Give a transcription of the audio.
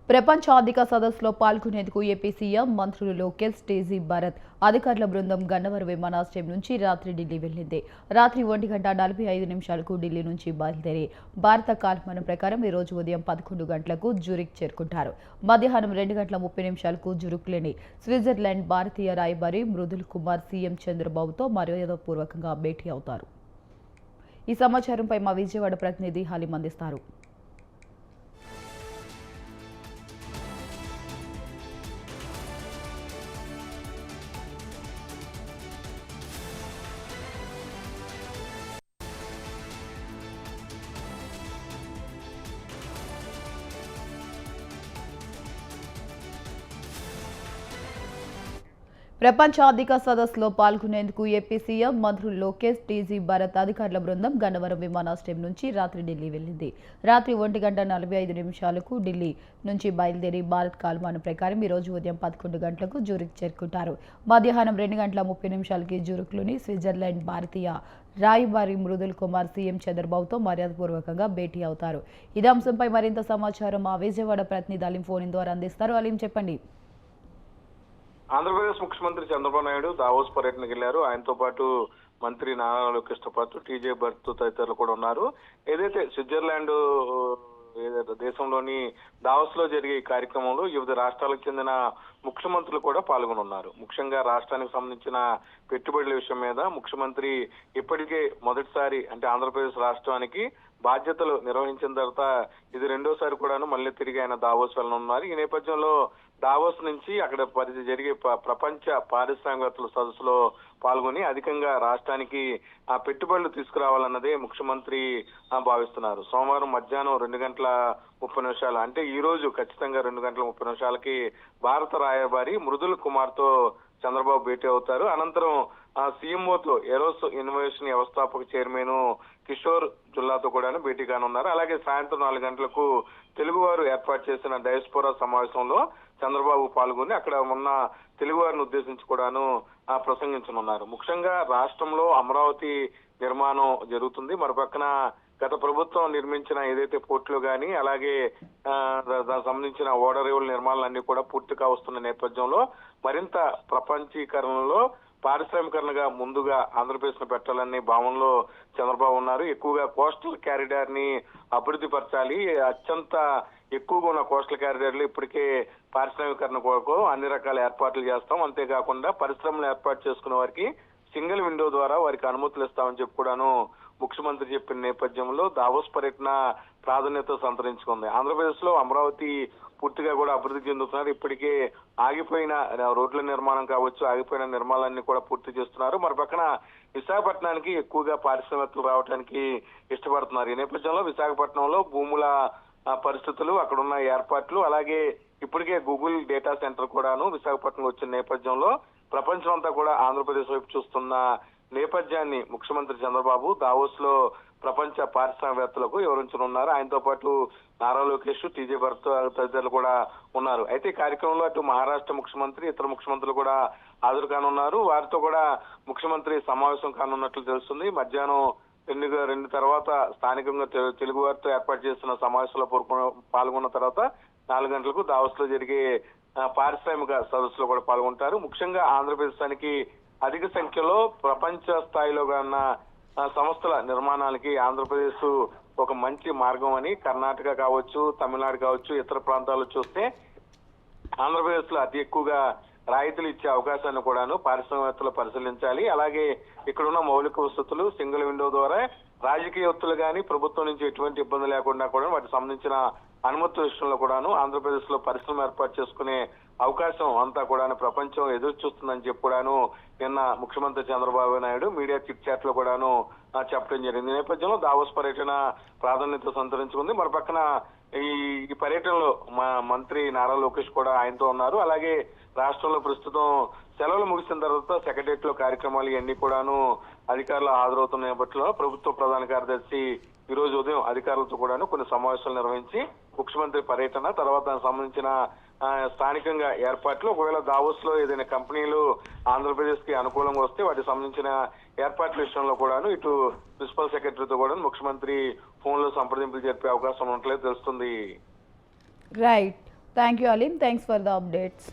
ప్రపంచ ఆర్థిక సదస్సులో పాల్గొనేందుకు ఏపీ సీఎం మంత్రులు లోకేష్, టీజీ భరత్ అధికారుల బృందం గన్నవరం విమానాశ్రయం నుంచి రాత్రి ఢిల్లీ వెళ్లింది. రాత్రి 1:45 ఢిల్లీ నుంచి బయలుదేరి భారత కాలమానం ప్రకారం ఈ రోజు ఉదయం 11 గంటలకు జ్యూరిక్ చేరుకుంటారు. మధ్యాహ్నం 2:30 జ్యూరిక్లోని స్విట్జర్లాండ్ భారతీయ రాయబారి మృదుల్ కుమార్ సీఎం చంద్రబాబుతో మర్యాదపూర్వకంగా భేటీ అవుతారు. ఈ సమాచారంపై మా విజయవాడ ప్రతినిధి హలీం అందిస్తారు. ప్రపంచ ఆర్థిక సదస్సులో పాల్గొనేందుకు ఏపీ సీఎం మంత్రులు లోకేష్, టీజీ భరత్ అధికారుల బృందం గన్నవరం విమానాశ్రయం నుంచి రాత్రి ఢిల్లీ వెళ్లింది. రాత్రి 1:45 ఢిల్లీ నుంచి బయలుదేరి భారత్ కాలమానం ప్రకారం ఈ రోజు ఉదయం 11 గంటలకు జ్యూరిక్ చేరుకుంటారు. మధ్యాహ్నం 2:30 జ్యూరిక్లోని స్విట్జర్లాండ్ భారతీయ రాయబారి మృదుల్ కుమార్ సీఎం చంద్రబాబుతో మర్యాదపూర్వకంగా భేటీ అవుతారు. ఇదే అంశంపై మరింత సమాచారం మా విజయవాడ ప్రతినిధి అలీం ఫోన్ ద్వారా అందిస్తారు. అలీం, చెప్పండి. ఆంధ్రప్రదేశ్ ముఖ్యమంత్రి చంద్రబాబు నాయుడు దావోస్ పర్యటనకు వెళ్లారు. ఆయనతో పాటు మంత్రి నారా లోకేష్ తో పాటు టీజే భరత్ తదితరులు కూడా ఉన్నారు. ఏదైతే స్విట్జర్లాండ్ దేశంలోని దావోస్ లో జరిగే ఈ కార్యక్రమంలో వివిధ రాష్ట్రాలకు చెందిన ముఖ్యమంత్రులు కూడా పాల్గొనున్నారు. ముఖ్యంగా రాష్ట్రానికి సంబంధించిన పెట్టుబడుల విషయం మీద ముఖ్యమంత్రి ఇప్పటికే మొదటిసారి అంటే ఆంధ్రప్రదేశ్ రాష్ట్రానికి బాధ్యతలు నిర్వహించిన తర్వాత ఇది రెండోసారి కూడాను మళ్ళీ తిరిగి ఆయన దావోస్ వెళ్ళనున్నారు. ఈ నేపథ్యంలో దావోస్ నుంచి అక్కడ జరిగే ప్రపంచ పారిశ్రామికవేత్తల సదస్సులో పాల్గొని అధికంగా రాష్ట్రానికి ఆ పెట్టుబడులు తీసుకురావాలన్నదే ముఖ్యమంత్రి భావిస్తున్నారు. సోమవారం మధ్యాహ్నం 2:30 అంటే ఈ రోజు ఖచ్చితంగా 2:30 భారత రాయబారి మృదుల్ కుమార్ తో చంద్రబాబు భేటీ అవుతారు. అనంతరం సీఎంఓతో ఏరోస్ ఇన్నోవేషన్ వ్యవస్థాపక చైర్మన్ కిషోర్ జుల్లాతో కూడా భేటీ కానున్నారు. అలాగే సాయంత్రం 4 గంటలకు తెలుగువారు ఏర్పాటు చేసిన డయాస్పోరా సమావేశంలో చంద్రబాబు పాల్గొని అక్కడ ఉన్న తెలుగువారిని ఉద్దేశించి కూడాను ప్రసంగించనున్నారు. ముఖ్యంగా రాష్ట్రంలో అమరావతి నిర్మాణం జరుగుతుంది. మరోపక్కన గత ప్రభుత్వం నిర్మించిన ఏదైతే పోర్టులు గాని అలాగే దానికి సంబంధించిన ఓడరేవుల నిర్మాణాలన్నీ కూడా పూర్తిగా వస్తున్న నేపథ్యంలో మరింత ప్రపంచీకరణలో పారిశ్రామికరణగా ముందుగా ఆంధ్రప్రదేశ్ ను పెట్టాలనే భావనలో చంద్రబాబు ఉన్నారు. ఎక్కువగా కోస్టల్ క్యారిడార్ ని అభివృద్ధి పరచాలి. అత్యంత ఎక్కువగా ఉన్న కోస్టల్ క్యారిడార్లు ఇప్పటికే పారిశ్రామికరణ కొరకు అన్ని రకాల ఏర్పాట్లు చేస్తాం. అంతేకాకుండా పరిశ్రమలు ఏర్పాటు చేసుకునే వారికి సింగిల్ విండో ద్వారా వారికి అనుమతులు ఇస్తామని చెప్పి కూడాను ముఖ్యమంత్రి చెప్పిన నేపథ్యంలో దావోస్ పర్యటన ప్రాధాన్యత సంతరించుకుంది. ఆంధ్రప్రదేశ్ లో అమరావతి పూర్తిగా కూడా అభివృద్ధి చెందుతున్నారు. ఇప్పటికే ఆగిపోయిన రోడ్ల నిర్మాణం కావచ్చు, ఆగిపోయిన నిర్మాణాలన్నీ కూడా పూర్తి చేస్తున్నారు. మరి పక్కన విశాఖపట్నానికి ఎక్కువగా పారిశ్రామికలు రావడానికి ఇష్టపడుతున్నారు. ఈ నేపథ్యంలో విశాఖపట్నంలో భూముల పరిస్థితులు, అక్కడున్న ఏర్పాట్లు, అలాగే ఇప్పటికే గూగుల్ డేటా సెంటర్ కూడాను విశాఖపట్నం వచ్చిన నేపథ్యంలో ప్రపంచం అంతా కూడా ఆంధ్రప్రదేశ్ వైపు చూస్తున్న నేపథ్యాన్ని ముఖ్యమంత్రి చంద్రబాబు దావోస్ లో ప్రపంచ పారిశ్రామికవేత్తలకు వివరించనున్నారు. ఆయనతో పాటు నారా లోకేష్, టీజే భరత్ తదితరులు కూడా ఉన్నారు. అయితే ఈ కార్యక్రమంలో అటు మహారాష్ట్ర ముఖ్యమంత్రి, ఇతర ముఖ్యమంత్రులు కూడా హాజరు కానున్నారు. వారితో కూడా ముఖ్యమంత్రి సమావేశం కానున్నట్లు తెలుస్తుంది. మధ్యాహ్నం 2 తర్వాత స్థానికంగా తెలుగు వారితో ఏర్పాటు చేసిన సమావేశంలో పాల్గొన్న తర్వాత 4 గంటలకు దావోస్ లో జరిగే పారిశ్రామిక సదస్సులో కూడా పాల్గొంటారు. ముఖ్యంగా ఆంధ్రప్రదేశానికి అధిక సంఖ్యలో ప్రపంచ స్థాయిలో ఉన్న సంస్థల నిర్మాణానికి ఆంధ్రప్రదేశ్ ఒక మంచి మార్గం అని కర్ణాటక కావచ్చు, తమిళనాడు కావచ్చు, ఇతర ప్రాంతాల్లో చూస్తే ఆంధ్రప్రదేశ్ లో అతి ఎక్కువగా రాయితీలు ఇచ్చే అవకాశాన్ని కూడాను పారిశ్రామికవేత్తలు పరిశీలించాలి. అలాగే ఇక్కడున్న మౌలిక వసతులు సింగిల్ విండో ద్వారా రాజకీయ ఒత్తులు కానీ ప్రభుత్వం నుంచి ఎటువంటి ఇబ్బంది లేకుండా కూడా వాటికి సంబంధించిన అనుమతుల విషయంలో కూడాను ఆంధ్రప్రదేశ్ లో పరిశ్రమ ఏర్పాటు చేసుకునే అవకాశం అంతా కూడా ప్రపంచం ఎదురు చూస్తుందని చెప్పి కూడాను నిన్న ముఖ్యమంత్రి Chandrababu Naidu media chit chat లో కూడాను చెప్పడం జరిగింది. ఈ నేపథ్యంలో దావోస్ పర్యటన ప్రాధాన్యత సంతరించుకుంది. మరి పక్కన ఈ పర్యటనలో మా మంత్రి నారా లోకేష్ కూడా ఆయనతో ఉన్నారు. అలాగే రాష్ట్రంలో ప్రస్తుతం సెలవులు ముగిసిన తర్వాత సెక్రటరియట్ లో కార్యక్రమాలు ఇవన్నీ కూడాను అధికారులు హాజరవుతున్న నేపథ్యంలో ప్రభుత్వ ప్రధాన కార్యదర్శి ఈ రోజు ఉదయం అధికారులతో కూడాను కొన్ని సమావేశాలు నిర్వహించి ముఖ్యమంత్రి పర్యటన తర్వాత దానికి సంబంధించిన స్థానికంగా ఏర్పాట్లు, ఒకవేళ దావోస్ లో ఏదైనా కంపెనీలు ఆంధ్రప్రదేశ్ కి అనుకూలంగా వస్తే వాటికి సంబంధించిన ఏర్పాట్ల విషయంలో కూడాను ఇటు ప్రిన్సిపల్ సెక్రటరీతో కూడా ముఖ్యమంత్రి ఫోన్ లో సంప్రదింపులు జరిపే అవకాశం ఉన్నట్లయితే తెలుస్తుంది. Right. Thank you Aleem, thanks for the updates.